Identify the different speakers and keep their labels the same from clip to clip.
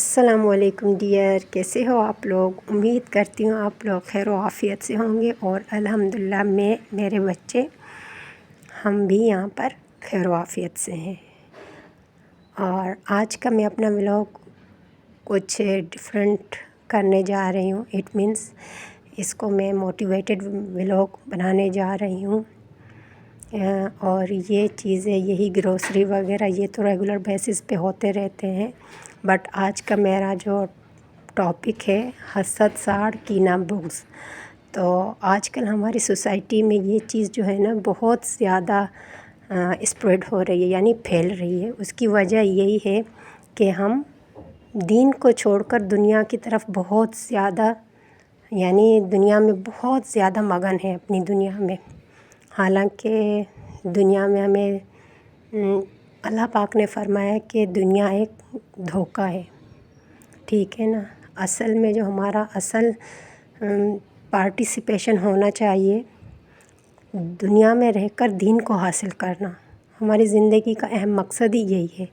Speaker 1: السلام علیکم ڈیئر، کیسے ہو آپ لوگ؟ امید کرتی ہوں آپ لوگ خیر و عافیت سے ہوں گے، اور الحمدللہ میں میرے بچے ہم بھی یہاں پر خیر و عافیت سے ہیں۔ اور آج کا میں اپنا ولاگ کچھ ڈفرینٹ کرنے جا رہی ہوں۔ اٹ مینس اس کو میں موٹیویٹڈ ولاگ بنانے جا رہی ہوں، اور یہ چیزیں یہی گروسری وغیرہ یہ تو ریگولر بیسس پہ ہوتے رہتے ہیں، بٹ آج کا میرا جو ٹاپک ہے حسد، ساڑھ، کینہ، بغض۔ تو آج کل ہماری سوسائٹی میں یہ چیز جو ہے نا بہت زیادہ اسپریڈ ہو رہی ہے، یعنی پھیل رہی ہے۔ اس کی وجہ یہی ہے کہ ہم دین کو چھوڑ کر دنیا کی طرف بہت زیادہ، یعنی دنیا میں بہت زیادہ مگن ہے اپنی دنیا میں۔ حالانکہ دنیا میں ہمیں اللہ پاک نے فرمایا کہ دنیا ایک دھوکہ ہے، ٹھیک ہے نا۔ اصل میں جو ہمارا اصل پارٹیسپیشن ہونا چاہیے دنیا میں رہ کر دین کو حاصل کرنا، ہماری زندگی کا اہم مقصد ہی یہی ہے۔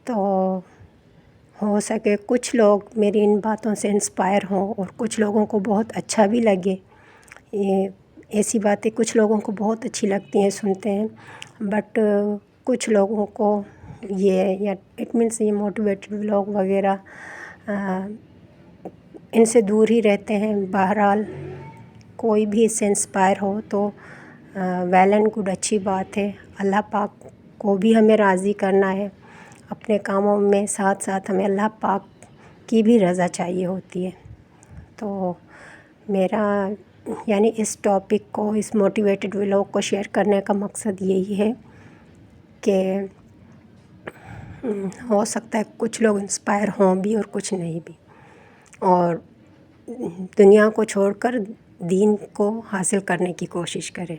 Speaker 1: تو ہو سکے کچھ لوگ میری ان باتوں سے انسپائر ہوں اور کچھ لوگوں کو بہت اچھا بھی لگے۔ یہ ایسی باتیں کچھ لوگوں کو بہت اچھی لگتی ہیں، سنتے ہیں، بٹ کچھ لوگوں کو یا اٹ مینس یہ موٹیویٹڈ ولاگ وغیرہ ان سے دور ہی رہتے ہیں۔ بہرحال کوئی بھی اس سے انسپائر ہو تو ویل اینڈ گڈ، اچھی بات ہے۔ اللہ پاک کو بھی ہمیں راضی کرنا ہے اپنے کاموں میں، ساتھ ساتھ ہمیں اللہ پاک کی بھی رضا چاہیے ہوتی ہے۔ تو میرا یعنی اس ٹاپک کو، اس موٹیویٹڈ ولاگ کو شیئر کرنے کا مقصد یہی ہے کہ ہو سکتا ہے کچھ لوگ انسپائر ہوں بھی اور کچھ نہیں بھی، اور دنیا کو چھوڑ کر دین کو حاصل کرنے کی کوشش کریں۔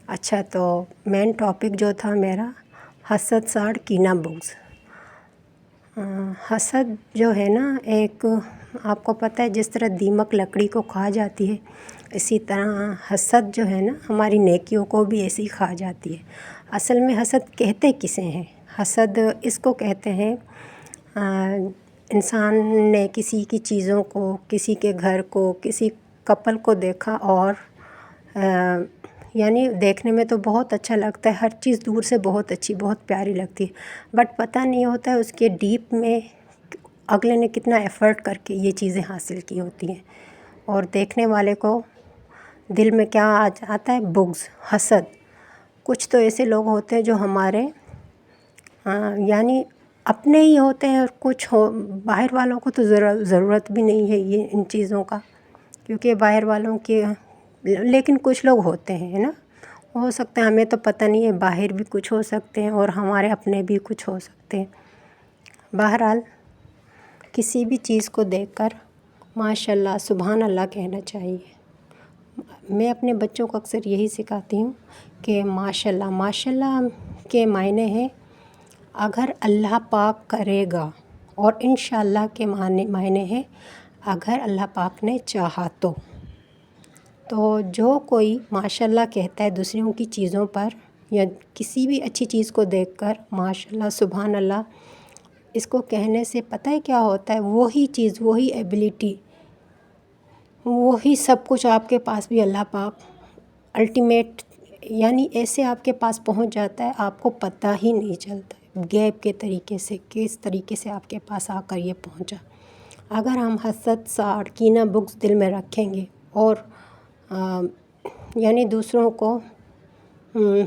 Speaker 1: اچھا، تو مین ٹاپک جو تھا میرا حسد، ساڑھ، کینہ، بغض۔ حسد جو ہے نا، ایک آپ کو پتہ ہے جس طرح دیمک لکڑی کو کھا جاتی ہے، اسی طرح حسد جو ہے نا ہماری نیکیوں کو بھی ایسے ہی کھا جاتی ہے۔ اصل میں حسد کہتے کسے ہیں؟ حسد اس کو کہتے ہیں انسان نے کسی کی چیزوں کو، کسی کے گھر کو، کسی کپل کو دیکھا، اور یعنی دیکھنے میں تو بہت اچھا لگتا ہے، ہر چیز دور سے بہت اچھی، بہت پیاری لگتی ہے، بٹ پتہ نہیں ہوتا ہے اس کے ڈیپ میں اگلے نے کتنا ایفرٹ کر کے یہ چیزیں حاصل کی ہوتی ہیں، اور دیکھنے والے کو دل میں کیا آتا ہے؟ بغض، حسد۔ کچھ تو ایسے لوگ ہوتے ہیں جو ہمارے یعنی اپنے ہی ہوتے ہیں، اور کچھ باہر والوں کو تو ضرورت بھی نہیں ہے یہ ان چیزوں کا، کیونکہ باہر والوں کے، لیکن کچھ لوگ ہوتے ہیں نا، ہو سکتا ہے ہمیں تو پتہ نہیں ہے، باہر بھی کچھ ہو سکتے ہیں اور ہمارے اپنے بھی کچھ ہو سکتے ہیں۔ بہرحال کسی بھی چیز کو دیکھ کر ماشاء اللہ، سبحان اللہ کہنا چاہیے۔ میں اپنے بچوں کو اکثر یہی سکھاتی ہوں کہ ماشاء اللہ، ماشاء اللہ کے معنی ہے اگر اللہ پاک کرے گا، اور انشاءاللہ کے معنی ہے اگر اللہ پاک نے چاہا تو۔ تو جو کوئی ماشاء اللہ کہتا ہے دوسروں کی چیزوں پر، یا کسی بھی اچھی چیز کو دیکھ کر ماشاء اللہ، سبحان اللہ، اس کو کہنے سے پتہ ہے کیا ہوتا ہے؟ وہی چیز، وہی ایبیلٹی، وہی سب کچھ آپ کے پاس بھی اللہ پاک الٹیمیٹ، یعنی ایسے آپ کے پاس پہنچ جاتا ہے، آپ کو پتہ ہی نہیں چلتا ہے، غیب کے طریقے سے، کس طریقے سے آپ کے پاس آ کر یہ پہنچا۔ اگر ہم حسد، ساڑھ، کینہ، بغض دل میں رکھیں گے، اور یعنی دوسروں کو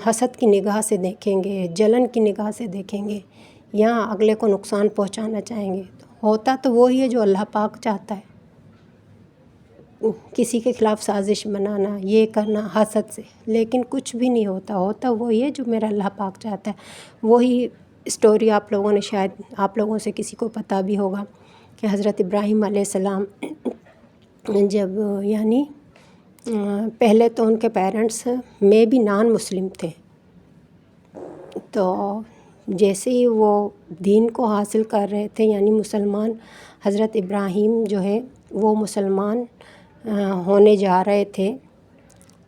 Speaker 1: حسد کی نگاہ سے دیکھیں گے، جلن کی نگاہ سے دیکھیں گے، یا اگلے کو نقصان پہنچانا چاہیں گے، تو ہوتا تو وہی ہے جو اللہ پاک چاہتا ہے۔ کسی کے خلاف سازش بنانا، یہ کرنا حسد سے، لیکن کچھ بھی نہیں ہوتا، ہوتا وہی ہے جو میرا اللہ پاک چاہتا ہے۔ وہی اسٹوری آپ لوگوں نے، شاید آپ لوگوں سے کسی کو پتہ بھی ہوگا کہ حضرت ابراہیم علیہ السلام جب یعنی پہلے تو ان کے پیرنٹس میں بھی نان مسلم تھے، تو جیسے ہی وہ دین کو حاصل کر رہے تھے، یعنی مسلمان، حضرت ابراہیم جو ہے وہ مسلمان ہونے جا رہے تھے،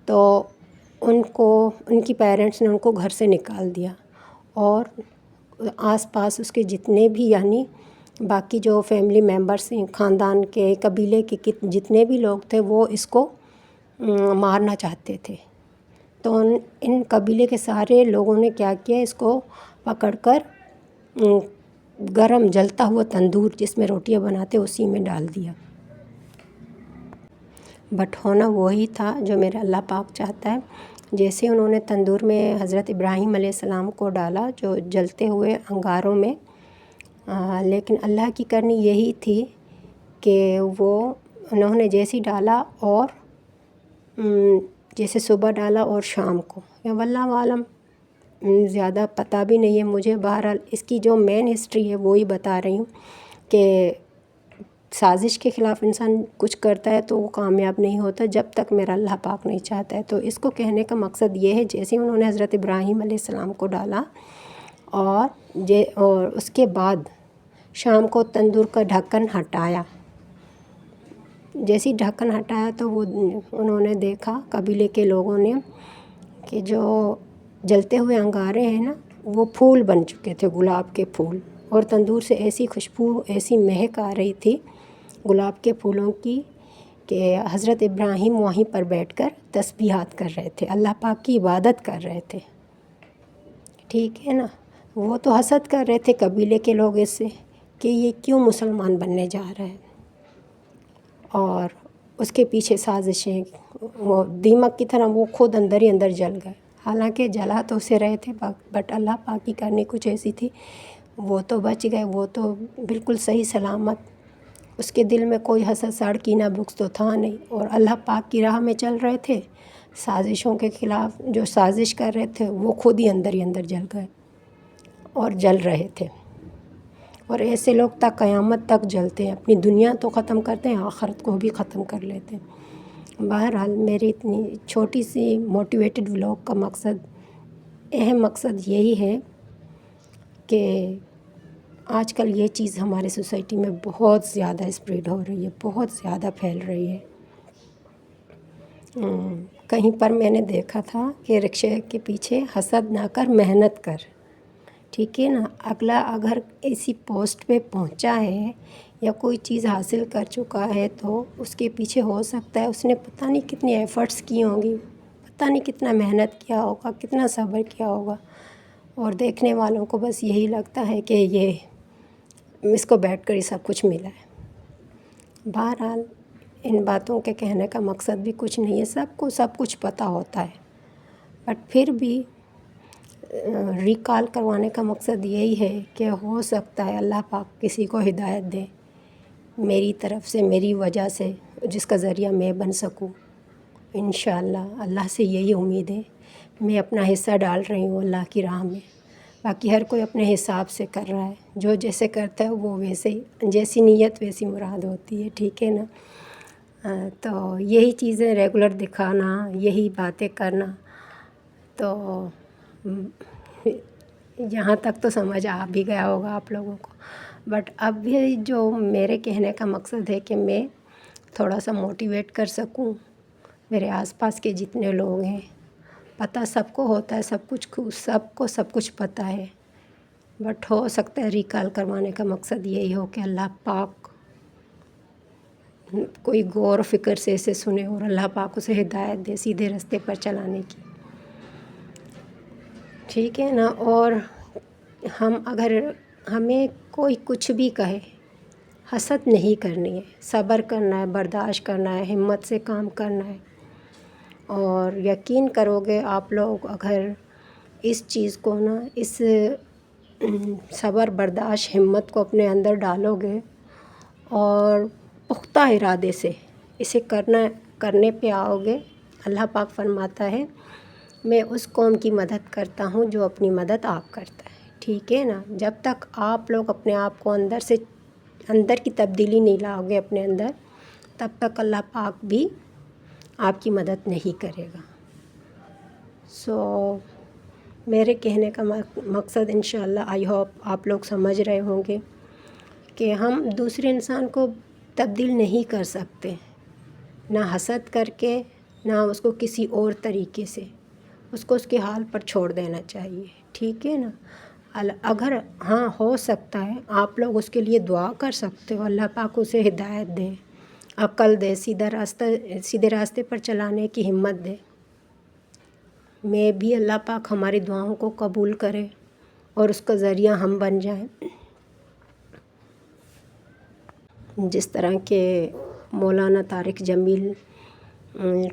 Speaker 1: تو ان کی پیرنٹس نے ان کو گھر سے نکال دیا، اور آس پاس اس کے جتنے بھی یعنی باقی جو فیملی ممبرس ہیں، خاندان کے، قبیلے کے جتنے بھی لوگ تھے وہ اس کو مارنا چاہتے تھے۔ تو ان قبیلے کے سارے لوگوں نے کیا کیا، اس کو پکڑ کر گرم جلتا ہوا تندور جس میں روٹیاں بناتے اسی میں ڈال دیا۔ بٹ ہونا وہی تھا جو میرا اللہ پاک چاہتا ہے۔ جیسے انہوں نے تندور میں حضرت ابراہیم علیہ السلام کو ڈالا جو جلتے ہوئے انگاروں میں، لیکن اللہ کی کرنی یہی تھی کہ انہوں نے جیسے ڈالا اور جیسے صبح ڈالا اور شام کو، یا واللہ عالم، زیادہ پتہ بھی نہیں ہے مجھے۔ بہرحال اس کی جو مین ہسٹری ہے وہی بتا رہی ہوں کہ سازش کے خلاف انسان کچھ کرتا ہے تو وہ کامیاب نہیں ہوتا جب تک میرا اللہ پاک نہیں چاہتا ہے۔ تو اس کو کہنے کا مقصد یہ ہے، جیسے انہوں نے حضرت ابراہیم علیہ السلام کو ڈالا اور اس کے بعد شام کو تندور کا ڈھکن ہٹایا، جیسے ڈھکن ہٹایا تو انہوں نے دیکھا قبیلے کے لوگوں نے کہ جو جلتے ہوئے انگارے ہیں نا وہ پھول بن چکے تھے، گلاب کے پھول، اور تندور سے ایسی خوشبو، ایسی مہک آ رہی تھی گلاب کے پھولوں کی کہ حضرت ابراہیم وہیں پر بیٹھ کر تسبیحات کر رہے تھے، اللہ پاک کی عبادت کر رہے تھے، ٹھیک ہے نا۔ وہ تو حسد کر رہے تھے قبیلے کے لوگ اس سے کہ یہ کیوں مسلمان بننے جا رہا ہے، اور اس کے پیچھے سازشیں، وہ دیمک کی طرح وہ خود اندر ہی اندر جل گئے۔ حالانکہ جلا تو اسے رہے تھے، بٹ اللہ پاک کی کرنی کچھ ایسی تھی، وہ تو بچ گئے، وہ تو بالکل صحیح سلامت، اس کے دل میں کوئی حسد، سڑ، کینہ، بغض تو تھا نہیں، اور اللہ پاک کی راہ میں چل رہے تھے۔ سازشوں کے خلاف جو سازش کر رہے تھے وہ خود ہی اندر جل گئے اور جل رہے تھے، اور ایسے لوگ تا قیامت تک جلتے ہیں، اپنی دنیا تو ختم کرتے ہیں، آخرت کو بھی ختم کر لیتے ہیں۔ بہرحال میری اتنی چھوٹی سی موٹیویٹڈ ولاگ کا مقصد، اہم مقصد یہی ہے کہ آج کل یہ چیز ہمارے سوسائٹی میں بہت زیادہ اسپریڈ ہو رہی ہے، بہت زیادہ پھیل رہی ہے۔ کہیں پر میں نے دیکھا تھا کہ رکشے کے پیچھے حسد نہ کر، محنت کر، ٹھیک ہے نا۔ اگلا اگر اسی پوسٹ پہ پہنچا ہے یا کوئی چیز حاصل کر چکا ہے تو اس کے پیچھے ہو سکتا ہے اس نے پتہ نہیں کتنی ایفرٹس کی ہوں گی، پتہ نہیں کتنا محنت کیا ہوگا، کتنا صبر کیا ہوگا، اور دیکھنے والوں کو بس یہی لگتا ہے کہ اس کو بیٹھ کر ہی سب کچھ ملا ہے۔ بہرحال ان باتوں کے کہنے کا مقصد بھی کچھ نہیں ہے، سب کو سب کچھ پتہ ہوتا ہے، بٹ پھر بھی ریکال کروانے کا مقصد یہی ہے کہ ہو سکتا ہے اللہ پاک کسی کو ہدایت دے میری طرف سے، میری وجہ سے، جس کا ذریعہ میں بن سکوں۔ انشاءاللہ اللہ سے یہی امید ہے۔ میں اپنا حصہ ڈال رہی ہوں اللہ کی راہ میں، باقی ہر کوئی اپنے حساب سے کر رہا ہے، جو جیسے کرتا ہے وہ ویسے ہی، جیسی نیت ویسی مراد ہوتی ہے، ٹھیک ہے نا۔ تو یہی چیزیں ریگولر دکھانا، یہی باتیں کرنا، تو یہاں تک تو سمجھ آ بھی گیا ہوگا آپ لوگوں کو، بٹ اب بھی جو میرے کہنے کا مقصد ہے کہ میں تھوڑا سا موٹیویٹ کر سکوں میرے آس پاس کے جتنے لوگ ہیں۔ پتہ سب کو ہوتا ہے، سب کو سب کچھ پتہ ہے، بٹ ہو سکتا ہے ریکال کروانے کا مقصد یہی ہو کہ اللہ پاک کوئی غور و فکر سے اسے سنے اور اللہ پاک اسے ہدایت دے سیدھے راستے پر چلانے کی، ٹھیک ہے نا۔ اور اگر ہمیں کوئی کچھ بھی کہے، حسد نہیں کرنی ہے، صبر کرنا ہے، برداشت کرنا ہے، ہمت سے کام کرنا ہے، اور یقین کرو گے آپ لوگ اگر اس چیز کو نا، اس صبر، برداشت، ہمت کو اپنے اندر ڈالو گے اور پختہ ارادے سے اسے کرنے پہ آؤ گے، اللہ پاک فرماتا ہے میں اس قوم کی مدد کرتا ہوں جو اپنی مدد آپ کرتا ہے، ٹھیک ہے نا۔ جب تک آپ لوگ اپنے آپ کو اندر کی تبدیلی نہیں لاؤ گے اپنے اندر، تب تک اللہ پاک بھی آپ کی مدد نہیں کرے گا۔ میرے کہنے کا مقصد انشاءاللہ آئی ہوپ آپ لوگ سمجھ رہے ہوں گے کہ ہم دوسرے انسان کو تبدیل نہیں کر سکتے، نہ حسد کر کے، نہ اس کو کسی اور طریقے سے، اس کو اس کے حال پر چھوڑ دینا چاہیے، ٹھیک ہے نا۔ اگر ہاں ہو سکتا ہے آپ لوگ اس کے لیے دعا کر سکتے ہو، اللہ پاک اسے ہدایت دے، عقل دے، سیدھے راستے پر چلانے کی ہمت دے۔ میں بھی اللہ پاک ہماری دعاؤں کو قبول کرے اور اس کا ذریعہ ہم بن جائیں۔ جس طرح کہ مولانا طارق جمیل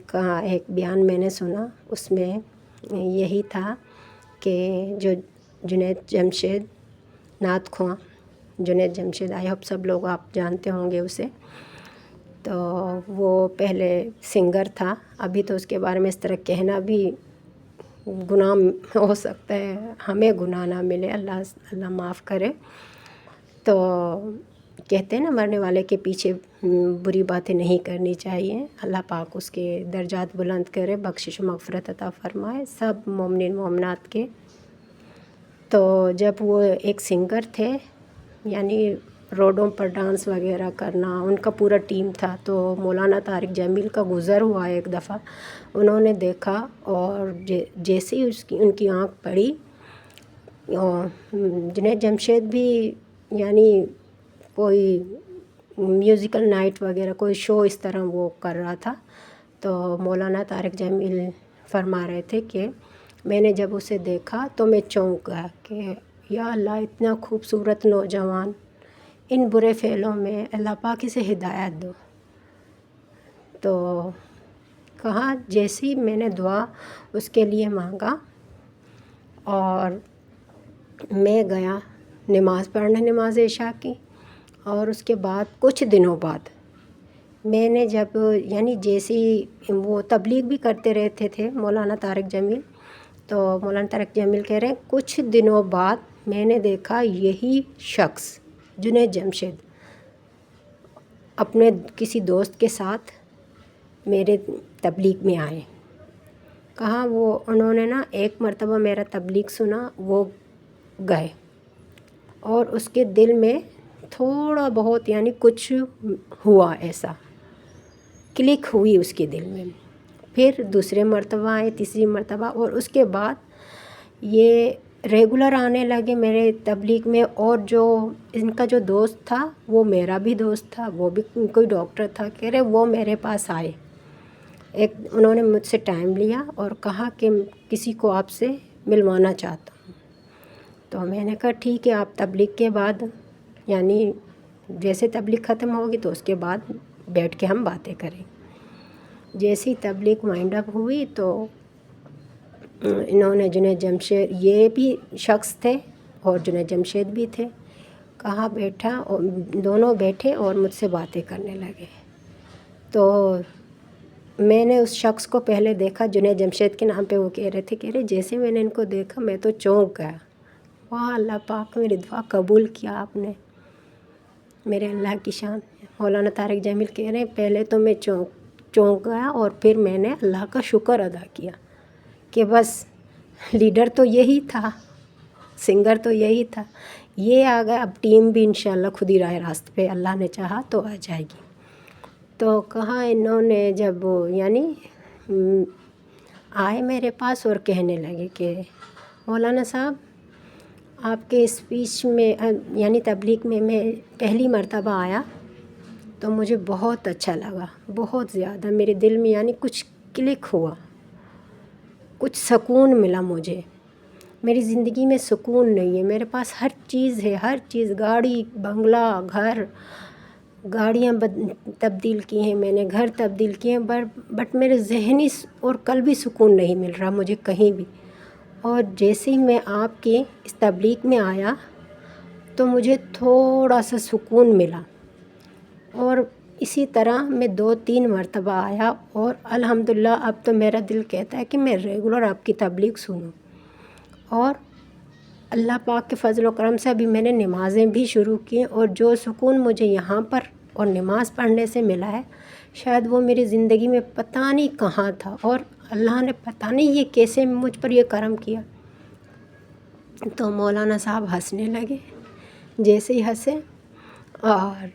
Speaker 1: کا ایک بیان میں نے سنا، اس میں یہی تھا کہ جو جنید جمشید نعت خواں، جنید جمشید، آئی ہوپ سب لوگ آپ جانتے ہوں گے اسے، تو وہ پہلے سنگر تھا، ابھی تو اس کے بارے میں اس طرح کہنا بھی گناہ ہو سکتا ہے، ہمیں گناہ نہ ملے، اللہ معاف کرے۔ تو کہتے ہیں نا مرنے والے کے پیچھے بری باتیں نہیں کرنی چاہیے، اللہ پاک اس کے درجات بلند کرے، بخشش و مغفرت عطا فرمائے سب مومنین مومنات کے۔ تو جب وہ ایک سنگر تھے، یعنی روڈوں پر ڈانس وغیرہ کرنا ان کا پورا ٹیم تھا، تو مولانا طارق جمیل کا گزر ہوا ایک دفعہ، انہوں نے دیکھا اور جیسے ہی ان کی آنکھ پڑی، جنید جمشید بھی یعنی کوئی میوزیکل نائٹ وغیرہ کوئی شو اس طرح وہ کر رہا تھا، تو مولانا طارق جمیل فرما رہے تھے کہ میں نے جب اسے دیکھا تو میں چونک گیا کہ یا اللہ اتنا خوبصورت نوجوان ان برے فعلوں میں، اللہ پاک اسے ہدایت دو۔ تو کہا جیسی میں نے دعا اس کے لیے مانگا اور میں گیا نماز پڑھنے، نماز عشاء کی، اور اس کے بعد کچھ دنوں بعد میں نے جب یعنی جیسی وہ تبلیغ بھی کرتے رہتے تھے مولانا طارق جمیل، تو مولانا طارق جمیل کہہ رہے ہیں کچھ دنوں بعد میں نے دیکھا یہی شخص جنید جمشید اپنے کسی دوست کے ساتھ میرے تبلیغ میں آئے۔ کہا انہوں نے نا ایک مرتبہ میرا تبلیغ سنا، وہ گئے اور اس کے دل میں تھوڑا بہت یعنی کچھ ہوا، ایسا کلک ہوئی اس کے دل میں۔ پھر دوسرے مرتبہ آئے، تیسری مرتبہ، اور اس کے بعد یہ ریگولر آنے لگے میرے تبلیغ میں، اور جو ان کا جو دوست تھا وہ میرا بھی دوست تھا، وہ بھی کوئی ڈاکٹر تھا، کہہ رہے وہ میرے پاس آئے، انہوں نے مجھ سے ٹائم لیا اور کہا کہ کسی کو آپ سے ملوانا چاہتا ہوں۔ تو میں نے کہا ٹھیک ہے، آپ تبلیغ کے بعد یعنی جیسے تبلیغ ختم ہوگی تو اس کے بعد بیٹھ کے ہم باتیں کریں۔ جیسی تبلیغ وائنڈ اپ ہوئی تو انہوں نے جنید جمشید، یہ بھی شخص تھے اور جنید جمشید بھی تھے، کہا بیٹھا، اور دونوں بیٹھے اور مجھ سے باتیں کرنے لگے۔ تو میں نے اس شخص کو پہلے دیکھا، جنید جمشید کے نام پہ وہ کہہ رہے جیسے میں نے ان کو دیکھا میں تو چونک گیا، واہ اللہ پاک میری دعا قبول کیا آپ نے، میرے اللہ کی شان۔ مولانا طارق جمیل کہہ رہے ہیں پہلے تو میں چونک گیا اور پھر میں نے اللہ کا شکر ادا کیا کہ بس لیڈر تو یہی تھا، سنگر تو یہی تھا، یہ آ گیا، اب ٹیم بھی انشاءاللہ خود ہی راہ راست پہ اللہ نے چاہا تو آ جائے گی۔ تو کہا انہوں نے جب یعنی آئے میرے پاس اور کہنے لگے کہ مولانا صاحب آپ کے اسپیچ میں یعنی تبلیغ میں پہلی مرتبہ آیا تو مجھے بہت اچھا لگا، بہت زیادہ میرے دل میں یعنی کچھ کلک ہوا، کچھ سکون ملا مجھے۔ میری زندگی میں سکون نہیں ہے، میرے پاس ہر چیز ہے، ہر چیز، گاڑی، بنگلہ، گھر، گاڑیاں تبدیل کی ہیں میں نے، گھر تبدیل کیے ہیں، بٹ میرے ذہنی اور قلبی سکون نہیں مل رہا مجھے کہیں بھی۔ اور جیسے ہی میں آپ کی اس تبلیغ میں آیا تو مجھے تھوڑا سا سکون ملا، اور اسی طرح میں 2-3 مرتبہ آیا، اور الحمدللہ اب تو میرا دل کہتا ہے کہ میں ریگولر آپ کی تبلیغ سنوں۔ اور اللہ پاک کے فضل و کرم سے ابھی میں نے نمازیں بھی شروع کی، اور جو سکون مجھے یہاں پر اور نماز پڑھنے سے ملا ہے شاید وہ میری زندگی میں پتہ نہیں کہاں تھا، اور اللہ نے پتہ نہیں یہ کیسے مجھ پر یہ کرم کیا۔ تو مولانا صاحب ہنسنے لگے، جیسے ہی ہنسے اور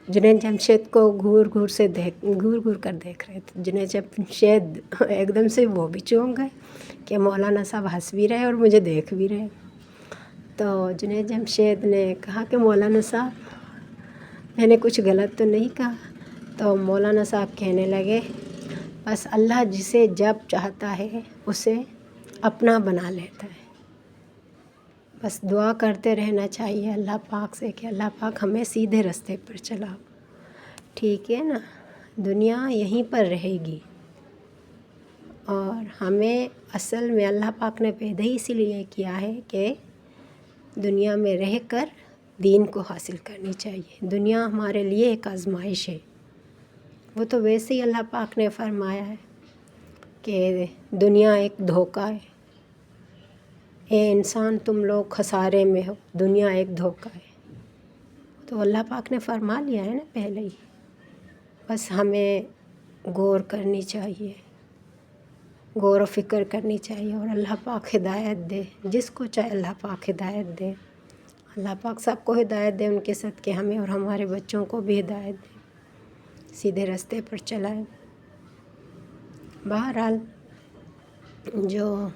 Speaker 1: جنید جمشید کو گھور گھور کر دیکھ رہے تھے، جنید جمشید ایک دم سے وہ بھی چونک گئے کہ مولانا صاحب ہنس بھی رہے اور مجھے دیکھ بھی رہے۔ تو جنید جمشید نے کہا کہ مولانا صاحب میں نے کچھ غلط تو نہیں کہا؟ تو مولانا صاحب کہنے لگے بس اللہ جسے جب چاہتا ہے اسے اپنا بنا لیتا ہے، بس دعا کرتے رہنا چاہیے اللہ پاک سے کہ اللہ پاک ہمیں سیدھے راستے پر چلاؤ، ٹھیک ہے نا؟ دنیا یہیں پر رہے گی اور ہمیں اصل میں اللہ پاک نے پیدا ہی اسی لیے کیا ہے کہ دنیا میں رہ کر دین کو حاصل کرنی چاہیے۔ دنیا ہمارے لیے ایک آزمائش ہے، وہ تو ویسے ہی اللہ پاک نے فرمایا ہے کہ دنیا ایک دھوکہ ہے، اے انسان تم لوگ خسارے میں ہو، دنیا ایک دھوکہ ہے، تو اللہ پاک نے فرما لیا ہے نا پہلے ہی۔ بس ہمیں غور کرنی چاہیے، غور و فکر کرنی چاہیے اور اللہ پاک ہدایت دے، جس کو چاہے اللہ پاک ہدایت دے، اللہ پاک سب کو ہدایت دے، ان کے صدقے ہمیں اور ہمارے بچوں کو بھی ہدایت دے، سیدھے راستے پر چلائے۔ بہرحال جو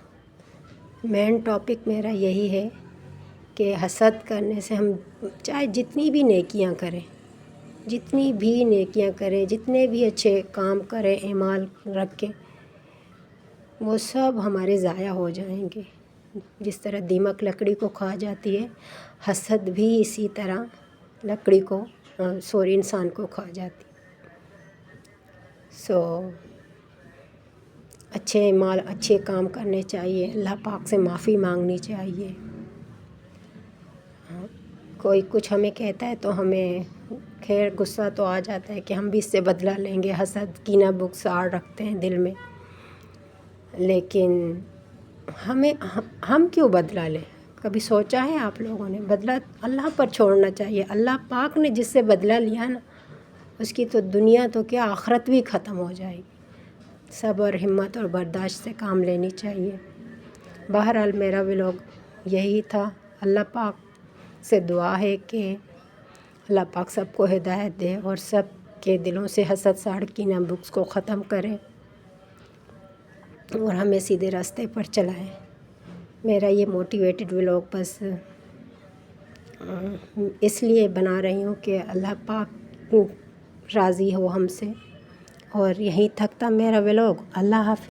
Speaker 1: مین ٹاپک میرا یہی ہے کہ حسد کرنے سے ہم چاہے جتنی بھی نیکیاں کریں، جتنی بھی نیکیاں کریں، جتنے بھی اچھے کام کریں، اعمال رکھیں، وہ سب ہمارے ضائع ہو جائیں گے۔ جس طرح دیمک لکڑی کو کھا جاتی ہے، حسد بھی اسی طرح لکڑی کو انسان کو کھا جاتی۔ اچھے اعمال، اچھے کام کرنے چاہیے، اللہ پاک سے معافی مانگنی چاہیے۔ کوئی کچھ ہمیں کہتا ہے تو ہمیں خیر غصہ تو آ جاتا ہے کہ ہم بھی اس سے بدلہ لیں گے، حسد کینہ بغض رکھتے ہیں دل میں، لیکن ہم کیوں بدلہ لیں؟ کبھی سوچا ہے آپ لوگوں نے؟ بدلہ اللہ پر چھوڑنا چاہیے۔ اللہ پاک نے جس سے بدلہ لیا نا، اس کی تو دنیا تو کیا آخرت بھی ختم ہو جائے گی۔ صبر، ہمت اور برداشت سے کام لینی چاہیے۔ بہرحال میرا ولاگ یہی تھا۔ اللہ پاک سے دعا ہے کہ اللہ پاک سب کو ہدایت دے اور سب کے دلوں سے حسد، کینہ بغض کو ختم کرے اور ہمیں سیدھے راستے پر چلائے۔ میرا یہ موٹیویٹڈ ولاگ بس اس لیے بنا رہی ہوں کہ اللہ پاک راضی ہو ہم سے، اور یہیں تک تھا میرا ولاگ۔ اللہ حافظ۔